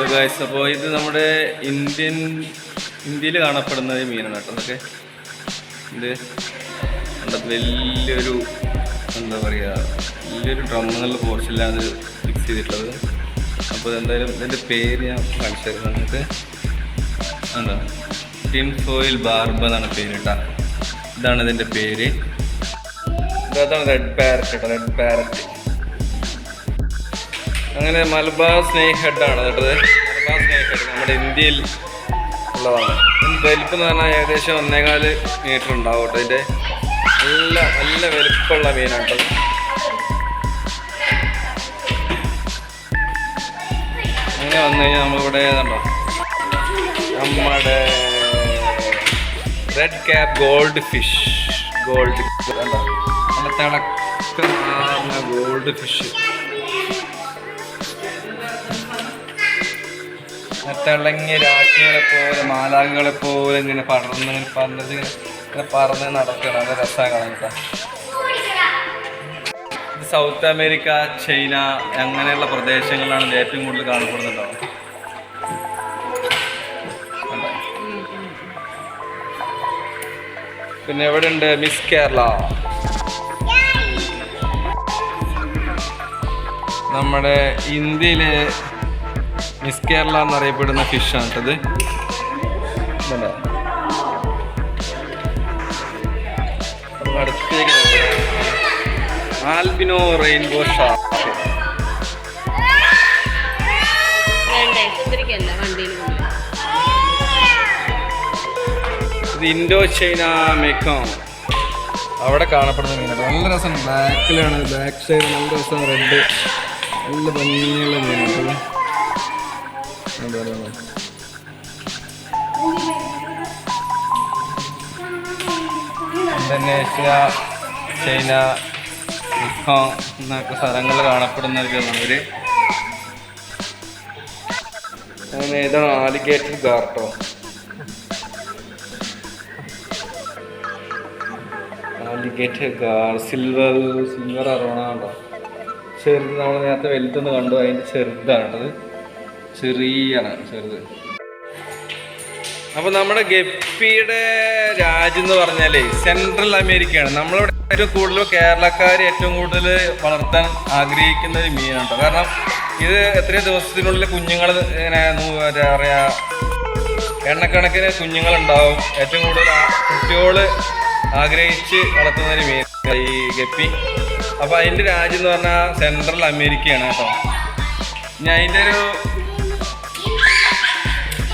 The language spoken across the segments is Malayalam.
ഹലോ ഗായ്സ്, അപ്പോൾ ഇത് നമ്മുടെ ഇന്ത്യയിൽ കാണപ്പെടുന്ന ഒരു മീനാണ് കേട്ടോ. അതൊക്കെ ഇത് വലിയൊരു എന്താ പറയുക, വലിയൊരു ഡ്രമ്മിനുള്ള പോർഷനിലാണ് ഇത് ഫിക്സ് ചെയ്തിട്ടുള്ളത്. അപ്പോൾ എന്തായാലും ഇതിൻ്റെ പേര് ഞാൻ കാണിച്ചു തരുന്നത്. നമുക്ക് എന്താ ടിൻ ഫോയിൽ ബാർബ് എന്നാണ് പേര് കേട്ടോ. ഇതാണ് ഇതിൻ്റെ പേര്. അതാണ് റെഡ് പാരറ്റ് കേട്ടോ, റെഡ് പാരറ്റ്. അങ്ങനെ മലബാർ സ്നേക്ക് ഹെഡാണ് കേട്ടത്. മലബാർ സ്നേക്ക് ഹെഡ് നമ്മുടെ ഇന്ത്യയിൽ ഉള്ളതാണ്. വലിപ്പം എന്ന് പറഞ്ഞാൽ ഏകദേശം 1.25 മീറ്റർ ഉണ്ടാവും കേട്ടോ. ഇതിൻ്റെ നല്ല വലിപ്പമുള്ള മീനാണ് കേട്ടത്. അങ്ങനെ വന്നു കഴിഞ്ഞാൽ നമ്മളിവിടെ ഏതാണ്ടോ നമ്മുടെ red cap gold fish, gold കണ്ടോ, നല്ല തിളക്കുന്ന ഗോൾഡ് ഫിഷ്. തിളങ്ങിയ രാജ്ഞികളെ പോലെ മാലാഖകളെ പോലെ ഇങ്ങനെ പറന്ന് നടക്കണം. നല്ല രസമാണ് കാണാൻ. ഇത് സൗത്ത് അമേരിക്ക, ചൈന അങ്ങനെയുള്ള പ്രദേശങ്ങളിലാണ് ഇത് ഏറ്റവും കൂടുതൽ കാണപ്പെടുന്നുണ്ടാവും. പിന്നെ എവിടെ ഉണ്ട് മിസ് കേരള, നമ്മുടെ ഇന്ത്യയിലെ മിസ് കേരള എന്നറിയപ്പെടുന്ന ഫിഷാണ് കേട്ടത്. അടുത്തേക്ക് ആൽബിനോ റെയിൻബോ ഷാർക്ക്. ഇത് ഇൻഡോ ചൈന മെക്കോങ് അവിടെ കാണപ്പെടുന്ന മീനാണ്. നല്ല രസമാണ്. ബ്ലാക്കിലാണ്, ബ്ലാക്ക് സൈഡ് നല്ല രസമാണ്. റെഡ് നല്ല ഭംഗിയുള്ള മീനാണ്. ഇന്തോനേഷ്യ, ചൈന, മെക്കോങ് എന്നൊക്കെ സ്ഥലങ്ങളിൽ കാണപ്പെടുന്നവരാണ് ഇവര്. അങ്ങനെ ഇതാണ് ആലിഗേറ്റർ ഗാർട്ടോ. ആലിഗേറ്റർ ഗാർ സിൽവർ അറോണാണ്ടോ. ചെറുത് നമ്മൾ നേരത്തെ വലുതൊന്ന് കണ്ടു, അതിൻ്റെ ചെറുതാണ് കേട്ടത്. ചെറുത്. അപ്പോൾ നമ്മുടെ ഗപ്പിയുടെ രാജ്യം എന്ന് പറഞ്ഞാൽ സെൻട്രൽ അമേരിക്കയാണ്. നമ്മളിവിടെ ഏറ്റവും കൂടുതൽ കേരളക്കാർ ഏറ്റവും കൂടുതൽ വളർത്താൻ ആഗ്രഹിക്കുന്ന ഒരു മീനാണ് കേട്ടോ. കാരണം ഇത് എത്രയോ ദിവസത്തിനുള്ളിൽ കുഞ്ഞുങ്ങൾ ഇങ്ങനെ എന്താ പറയുക, എണ്ണക്കണക്കിന് കുഞ്ഞുങ്ങളുണ്ടാവും. ഏറ്റവും കൂടുതൽ കുട്ടികൾ ആഗ്രഹിച്ച് വളർത്തുന്ന ഒരു മീൻ ഈ ഗപ്പി. അപ്പോൾ അതിൻ്റെ രാജ്യം എന്ന് പറഞ്ഞാൽ സെൻട്രൽ അമേരിക്കയാണ് കേട്ടോ. ഞാൻ അതിൻ്റെ ഒരു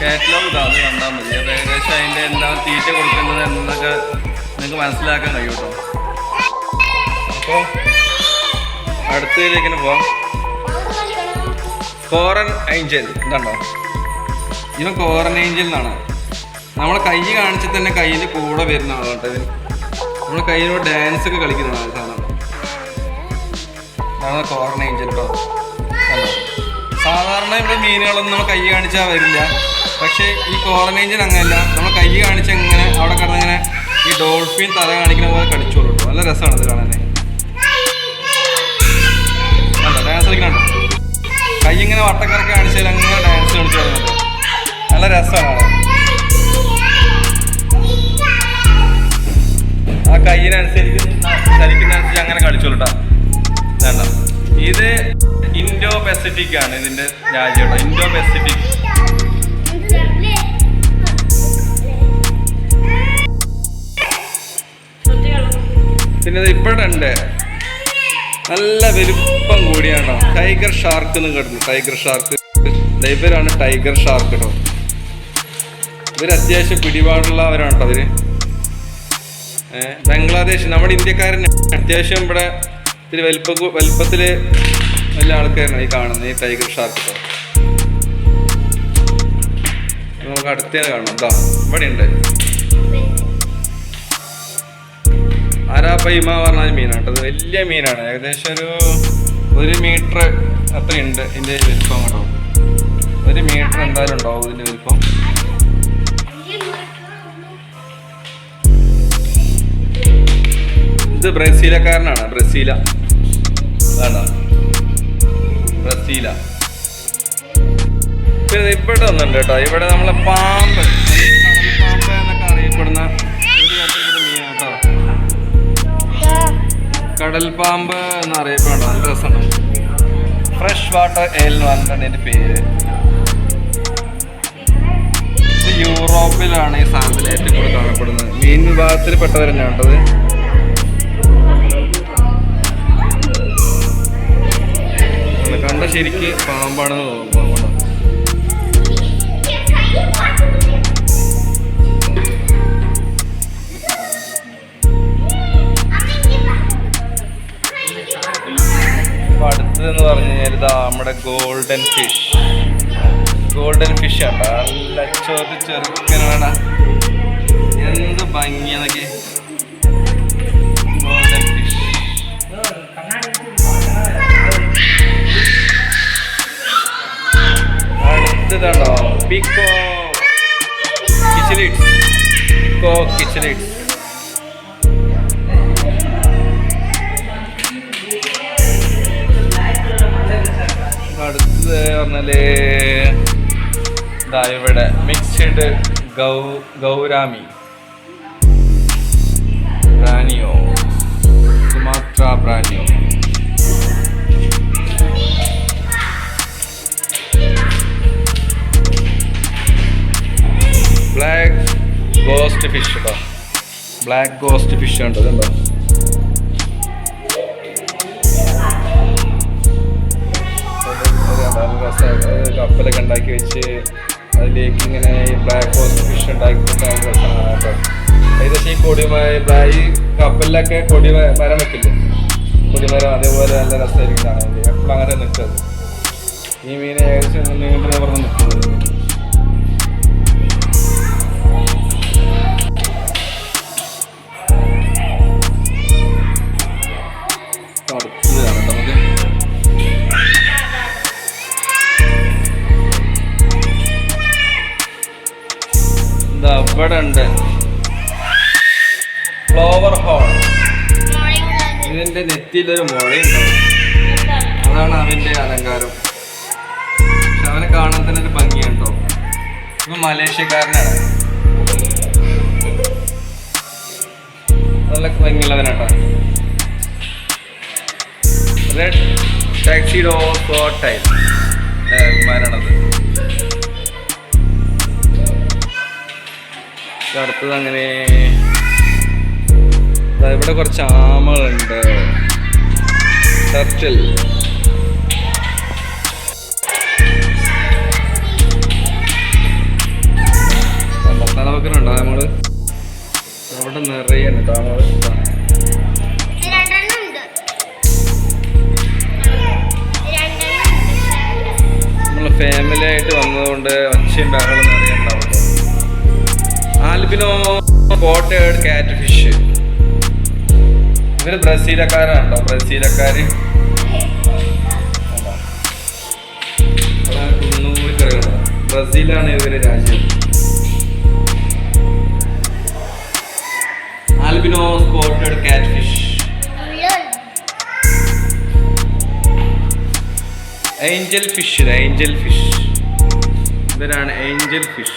കാറ്റലോഗ് ഇതാണ്, കണ്ടാൽ മതി. അത് ഏകദേശം അതിൻ്റെ എന്താ തീറ്റ കൊടുക്കുന്നത് എന്നൊക്കെ നിങ്ങൾക്ക് മനസ്സിലാക്കാൻ കഴിയും കേട്ടോ. അപ്പോൾ അടുത്തതിലേക്ക് പോവാം. കോറൻ ഏഞ്ചൽ ഇതുണ്ടോ, ഇവൻ കോറൻ ഏഞ്ചൽ എന്നാണ്. നമ്മളെ കൈ കാണിച്ചിട്ട് തന്നെ കയ്യിൽ കൂടെ വരുന്നതാണ് കേട്ടോ. ഇത് നമ്മൾ കയ്യിലൂടെ ഡാൻസ് ഒക്കെ കളിക്കുന്നതാണ് സാധനം. അതാണ് കോറൻ ഏഞ്ചൽ കേട്ടോ. സാധാരണ ഇവിടെ മീനുകളൊന്നും നമ്മൾ കൈ കാണിച്ചാൽ വരില്ല. പക്ഷേ ഈ കോറൻ ഏഞ്ചൽ അങ്ങനെയല്ല. നമ്മൾ കൈ കാണിച്ച് എങ്ങനെ അവിടെ കിടന്നിങ്ങനെ ഈ ഡോൾഫിൻ തല കാണിക്കുന്ന പോലെ കളിച്ചോളൂ കേട്ടോ. നല്ല രസമാണ് ഇത് കാണാൻ. ഡാൻസ് കളിക്കണോ, കൈ ഇങ്ങനെ വട്ടക്കറക്കി കാണിച്ചാൽ അങ്ങനെ ഡാൻസ് കളിച്ചു കേട്ടോ. നല്ല രസമാണ്. ആ കൈയിനനുസരിച്ച് അങ്ങനെ കളിച്ചോളൂ കേട്ടോ. വേണ്ട, ഇത് ഇൻഡോ പസഫിക് ആണ് ഇതിൻ്റെ രാജ്യം കേട്ടോ. Indo Pacific. പിന്നെ ഇത് ഇപ്പോഴുണ്ട്, നല്ല വലുപ്പം കൂടിയാണോ. ടൈഗർ ഷാർക്ക് എന്ന് കിടന്നു. ടൈഗർ ഷാർക്ക് ഇവരാണ് ടൈഗർ ഷാർക്ക് കേട്ടോ. ഇവർ അത്യാവശ്യം പിടിപാടുള്ളവരാണ് കേട്ടോ. അവര് ബംഗ്ലാദേശ്, നമ്മുടെ ഇന്ത്യക്കാരൻ അത്യാവശ്യം ഇവിടെ ഇത്തിരി വലുപ്പത്തിൽ നല്ല ആൾക്കാരാണ് ഈ കാണുന്നത്, ഈ ടൈഗർ ഷാർക്ക് കേട്ടോ. നമുക്ക് അടുത്തേന്ന് കാണണം. എന്താ ഇവിടെ ഉണ്ട് അരാപൈമ പറഞ്ഞ മീനാണ് കേട്ടോ. അത് വലിയ മീനാണ്. ഏകദേശം ഒരു 1 മീറ്റർ അത്രയുണ്ട് ഇതിൻ്റെ വലിപ്പം കേട്ടോ. 1 മീറ്റർ എന്തായാലും ഉണ്ടാവും ഇതിൻ്റെ വലിപ്പം. ഇത് ബ്രസീലക്കാരനാണ്. ബ്രസീല. ബ്രസീല. ഇവിടെ ഒന്നുണ്ട് കേട്ടോ. ഇവിടെ നമ്മളെ പാമ്പ്, കടൽ പാമ്പ് എന്നൊക്കെ അറിയപ്പെടുന്ന ഒരു തരത്തിലൊരു മീനാണ് കേട്ടോ. കടൽ പാമ്പ് എന്നറിയപ്പെടണം. നല്ല രസമാണ്. ഫ്രഷ് വാട്ടർ എയിൽ എന്ന് പറഞ്ഞിട്ടാണ് ഇതിൻ്റെ പേര്. യൂറോപ്പിലാണ് ഈ സാധനത്തിൽ ഏറ്റവും കൂടുതൽ കാണപ്പെടുന്നത്. മീൻ വിഭാഗത്തിൽ പെട്ടത് തന്നെയാണ് കേട്ടത്. കണ്ട ശരിക്ക് പാമ്പാണെന്ന് തോന്നുന്നു. അടുത്തതെന്ന് പറഞ്ഞു കഴിഞ്ഞാൽ ഇതാ നമ്മുടെ ഗോൾഡൻ ഫിഷ്. ഗോൾഡൻ ഫിഷ് ആണ്. നല്ല ചെറുക്കനാണ്. എന്ത് ഭംഗിയാന്നൊക്കെ. Golden fish. അടുത്തതാണോ പിക്കോ കിച്ചലിഡ്സ്. പിക്കോ കിച്ചലിഡ്സ്. അടുത്തത് പറഞ്ഞാല് ഇതാ ഇവിടെ mixed gourami, Borneo, Sumatra Borneo. Black ghost fish കേട്ടോ. ബ്ലാക്ക് ഗോസ്റ്റ് ഫിഷ് ആണ് ഇതുണ്ടോ. കപ്പലൊക്കെ ഉണ്ടാക്കി വെച്ച് അതിലേക്ക് ഇങ്ങനെ ഈ ബ്ലാക്ക് ഗോസ്റ്റ് ഫിഷ് ഉണ്ടാക്കിയിട്ട് രസമാണ് കേട്ടോ. ഏകദേശം ഈ ഈ കപ്പലിലൊക്കെ മരം വെക്കില്ലേ, കൊടിമരം, അതേപോലെ നല്ല രസമായിരിക്കും കാണാൻ. എപ്പോഴും അങ്ങനെ നിൽക്കുന്നത്. ഈ മീനെ ഏകദേശം നീണ്ടു നിവർന്ന് നിൽക്കുന്നത്. അടുത്തതാണ് നമുക്ക് ഇവിടെ ഉണ്ട് ഫ്ലവർ ഹോൺ. ഇതിന്റെ നെറ്റിയിലൊരു മുളയുണ്ടാവും. അതാണ് അവന്റെ അലങ്കാരം. പക്ഷെ അവനെ കാണാൻ തന്നെ ഒരു ഭംഗിയുണ്ടോ. ഇപ്പൊ മലേഷ്യക്കാരനാണ്. നല്ല ഭംഗിയുള്ളവനാട്ടോ. റെഡ് ടാക്സിഡോ കോട്ടൈൽ വിമാനാണത്. അടുത്തത് അങ്ങനെ ഇവിടെ കുറച്ച് ആമകളുണ്ട്. ടർട്ടിൽ. തലവെക്കനുണ്ടോ നമ്മള്? അവിടെ നിറയെ താമര. നമ്മള് ഫാമിലി ആയിട്ട് വന്നതുകൊണ്ട് ഒച്ചയും ബഹളം നിറയെ ഉണ്ടാവും. ആൽബിനോ സ്പോട്ടഡ് കാറ്റ് ഫിഷ്. ഇവര് ബ്രസീലക്കാരാണോ? ബ്രസീലക്കാര് ബ്രസീലാണ് ഇവര് രാജ്യം. ആൽബിനോ സ്പോട്ടഡ് കാറ്റ് fish. Angel fish. Angel fish. ഇവരാണ് ഏഞ്ചൽ ഫിഷ്.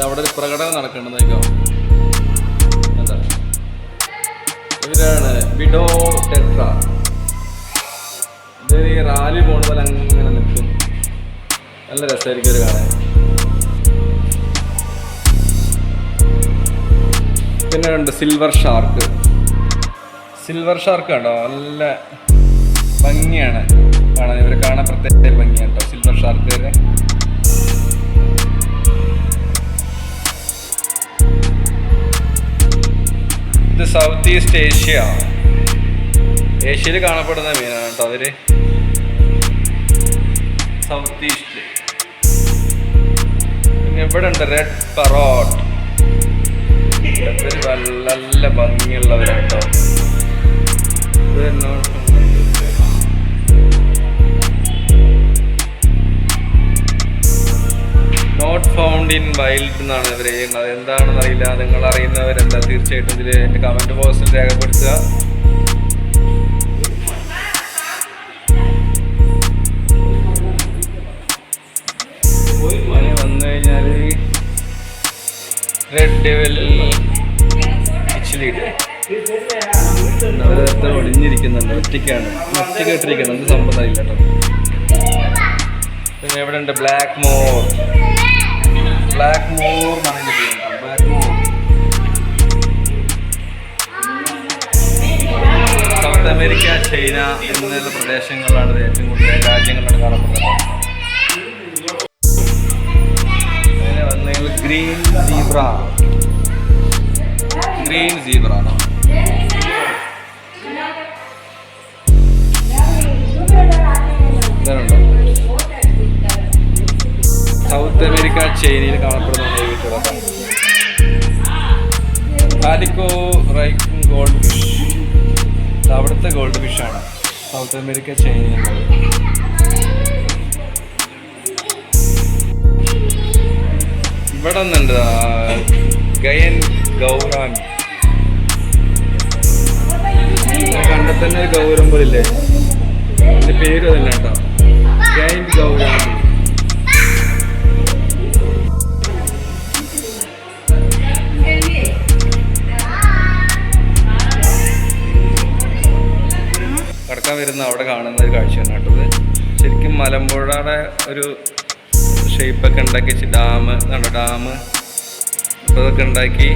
അവിടെ ഒരു പ്രകടനം നടക്കേണ്ടതായിരിക്കും. എന്താ ഇവരാണ് ബിഡോ ടെട്ര. ഇത് ഈ റാലി പോണ പോലെ അങ്ങനെ നിൽക്കും. നല്ല രസമായിരിക്കും ഒരു കാണാൻ. പിന്നെ ഉണ്ട് സിൽവർ ഷാർക്ക്. സിൽവർ ഷാർക്ക് കണ്ടോ, നല്ല ഭംഗിയാണ് കാണാൻ. ഇവരെ കാണാൻ പ്രത്യേക ഭംഗിയാണ് കേട്ടോ സിൽവർ ഷാർക്ക് വരെ. ഇത് സൗത്ത് ഈസ്റ്റ് ഏഷ്യ, ഏഷ്യയിൽ കാണപ്പെടുന്ന മീനാണ് കേട്ടോ. അവര് സൗത്ത് ഈസ്റ്റ്. പിന്നെ ഇവിടെ ഉണ്ട് റെഡ് പറോട്ട്. ഇവര് നല്ല ഭംഗിയുള്ളവരാട്ടോ. നോട്ട് ഫൗണ്ട് ഇൻ വൈൽഡ് എന്നാണ് ഇവർ ചെയ്യുന്നത്. എന്താണെന്ന് അറിയില്ല. നിങ്ങൾ അറിയുന്നവരെന്താ തീർച്ചയായിട്ടും ഇതിൽ എൻ്റെ കമൻറ്റ് ബോക്സിൽ രേഖപ്പെടുത്തുക. വന്നു കഴിഞ്ഞാൽ റെഡ് ഡെവിൽ ഇച്ചിലിട്ട് എത്ര ഒളിഞ്ഞിരിക്കുന്നുണ്ട്. ഒറ്റയ്ക്കാണ്, ഒറ്റയ്ക്കിട്ടിരിക്കുന്നത്. എന്ത് സംഭവം അറിയില്ല കേട്ടോ. പിന്നെ എവിടെ ഉണ്ട് ബ്ലാക്ക് മോർ എന്നാണ് ഇതിൻ്റെ പേര്. Black more south America, China എന്നുള്ള പ്രദേശങ്ങളിലാണ് ഇത് ഏറ്റവും കൂടുതൽ രാജ്യങ്ങളിലാണ് കാണപ്പെടുന്നത്. അങ്ങനെ വന്നെങ്കിൽ ഗ്രീൻ സീബ്ര ആണോ? സൗത്ത് അമേരിക്ക, ചൈനയിൽ കാണപ്പെടുന്ന വീട്ടുകളൊക്കെ. കാലിക്കോ റൈക്കും ഗോൾഡ് ഫിഷ്, അവിടുത്തെ ഗോൾഡ് ഫിഷാണ് സൗത്ത് അമേരിക്ക, ചൈനയിലുള്ളത്. ഇവിടെ ഒന്നുണ്ട് ഗയൻ ഗൗരാമി. കണ്ട തന്നെ ഒരു ഗൗരം പോലില്ലേ, അതിൻ്റെ പേര് തന്നെ കേട്ടോ, ഗയൻ ഗൗരാമി. കടക്കാൻ വരുന്ന അവിടെ കാണുന്ന ഒരു കാഴ്ചയാണ് കേട്ടത്. ശരിക്കും മലമ്പുഴയുടെ ഒരു ഷേപ്പൊക്കെ ഉണ്ടാക്കി വെച്ച് ഡാം അപ്പോൾ അതൊക്കെ ഉണ്ടാക്കി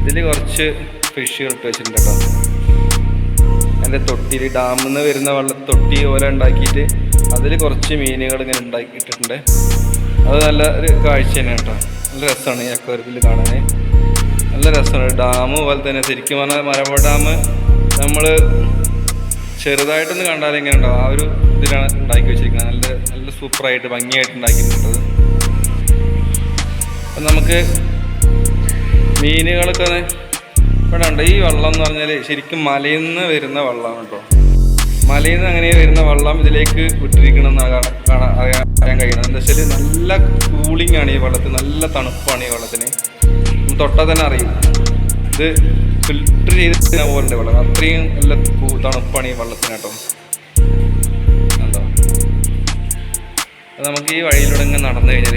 ഇതിൽ കുറച്ച് ഫിഷുകൾ ഇട്ട് വെച്ചിട്ടുണ്ട് കേട്ടോ. അതിൻ്റെ തൊട്ടിയിൽ ഡാമിൽ നിന്ന് വരുന്ന തൊട്ടി പോലെ ഉണ്ടാക്കിയിട്ട് അതിൽ കുറച്ച് മീനുകൾ ഇങ്ങനെ ഉണ്ടാക്കിയിട്ടുണ്ട്. അത് നല്ല ഒരു കാഴ്ച തന്നെയാണ് കേട്ടോ. നല്ല രസമാണ് ഈ അക്വാറിയത്തിൽ കാണാൻ, നല്ല രസമാണ്. ഡാം പോലെ തന്നെ ശരിക്കും പറഞ്ഞാൽ മലമ്പുഴ ഡാം നമ്മൾ ചെറുതായിട്ടൊന്ന് കണ്ടാൽ എങ്ങനെ ഉണ്ടാവും ആ ഒരു ഇതിലാണ് ഉണ്ടാക്കി വെച്ചിരിക്കുന്നത്. നല്ല സൂപ്പറായിട്ട് ഭംഗിയായിട്ട് ഉണ്ടാക്കിയിട്ടുള്ളത്. അപ്പം നമുക്ക് മീനുകളൊക്കെ ഇവിടെ ഉണ്ട്. ഈ വെള്ളം എന്ന് പറഞ്ഞാൽ ശരിക്കും മലയിൽ നിന്ന് വരുന്ന വെള്ളമാണ് കേട്ടോ. മലയിൽ നിന്ന് അങ്ങനെ വരുന്ന വെള്ളം ഇതിലേക്ക് വിട്ടിരിക്കണമെന്ന് അറിയാൻ കഴിയണം. എന്താ വെച്ചാൽ നല്ല കൂളിംഗ് ആണ് ഈ വെള്ളത്തിന്, നല്ല തണുപ്പാണ് ഈ വെള്ളത്തിന്. തൊട്ടാൽ തന്നെ അറിയും ഇത് ഫിൽറ്റർ ചെയ്ത് പോലുണ്ട് വെള്ളം. അത്രയും നല്ല തണുപ്പാണ് ഈ വെള്ളത്തിന് കേട്ടോ. കണ്ടോ, അത് നമുക്ക് ഈ വഴിയിലൂടെ ഇങ്ങനെ നടന്നു കഴിഞ്ഞാൽ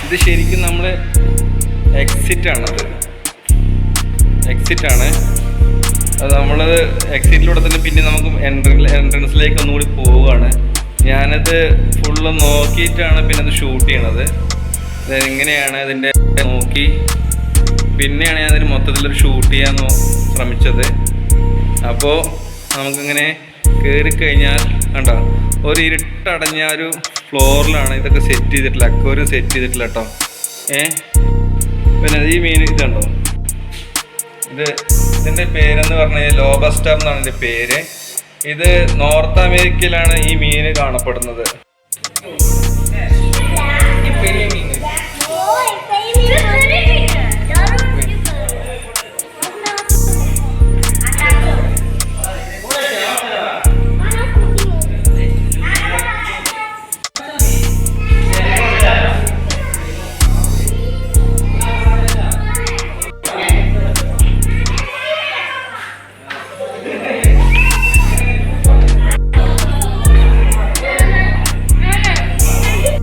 ഇത് ശരിക്കും നമ്മൾ എക്സിറ്റാണ്. അത് നമ്മളത് എക്സിറ്റിലൂടെ തന്നെ പിന്നെ നമുക്ക് എൻട്രൻസിലേക്ക് ഒന്നുകൂടി പോവുകയാണ്. ഞാനത് ഫുള്ള് നോക്കിയിട്ടാണ് പിന്നെ അത് ഷൂട്ട് ചെയ്യണത്. എങ്ങനെയാണ് ഇതിൻ്റെ നോക്കി പിന്നെയാണ് ഞാൻ അതിന് മൊത്തത്തിലൊരു ഷൂട്ട് ചെയ്യാൻ ശ്രമിച്ചത്. അപ്പോൾ നമുക്കിങ്ങനെ കയറിക്കഴിഞ്ഞാൽ കണ്ടോ, ഒരു ഇരുട്ടടഞ്ഞ ഒരു ഫ്ലോറിലാണ് ഇതൊക്കെ സെറ്റ് ചെയ്തിട്ടില്ല, അക്വേറിയം സെറ്റ് ചെയ്തിട്ടില്ല കേട്ടോ. പിന്നെ ഈ മീൻ ഇതുണ്ടോ, ഇതിൻ്റെ പേരെന്ന് പറഞ്ഞാൽ ലോബസ്റ്റർ എന്നാണ് ഇതിൻ്റെ പേര്. ഇത് നോർത്ത് അമേരിക്കയിലാണ് ഈ മീൻ കാണപ്പെടുന്നത്.